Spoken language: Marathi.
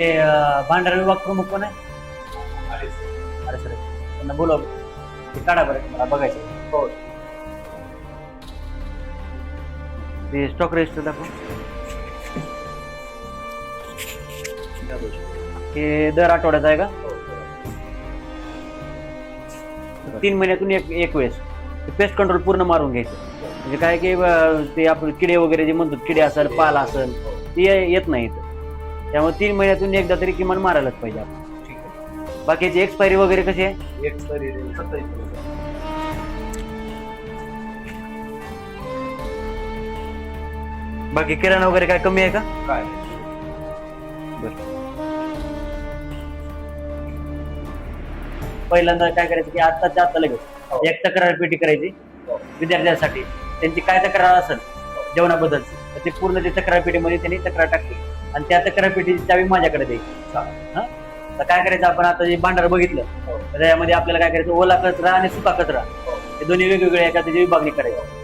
ते भांडार विभाग प्रमुख कोण आहे? अरे सर त्यांना बोलव, ते काढा बरं, मला बघायचं. हो. ते स्टॉक रजिस्टर दाखव. हे दर आठवड्यात आहे का? 3 महिन्यातून एक वेळेस पेस्ट कंट्रोल पूर्ण मारून घ्यायचं. म्हणजे काय की ते आपले किडे वगैरे जे म्हणतात, किडे असेल, पाल असेल, ते येत नाही इथं. त्यामुळे 3 महिन्यातून एकदा तरी किमान मारायलाच पाहिजे आपण. ठीक आहे. बाकीची एक्सपायरी वगैरे कशी आहे? एक्सपायरी 27. बाकी किराणा वगैरे काय कमी आहे का? काय पहिल्यांदा काय करायचं की आत्ताच्या आत्ता लगेच एक तक्रार पेटी करायची विद्यार्थ्यांसाठी. त्यांची काय तक्रार असेल जेवणाबद्दल तर ते पूर्ण ते तक्रार पेटीमध्ये त्यांनी तक्रार टाकली आणि त्या तक्रार पेटीची चावी माझ्याकडे द्यायची. हा, तर काय करायचं, आपण आता जे भांडार बघितलं तर त्यामध्ये आपल्याला काय करायचं, ओला कचरा आणि सुका कचरा हे दोन्ही वेगवेगळे एका त्याची विभागणी करायची.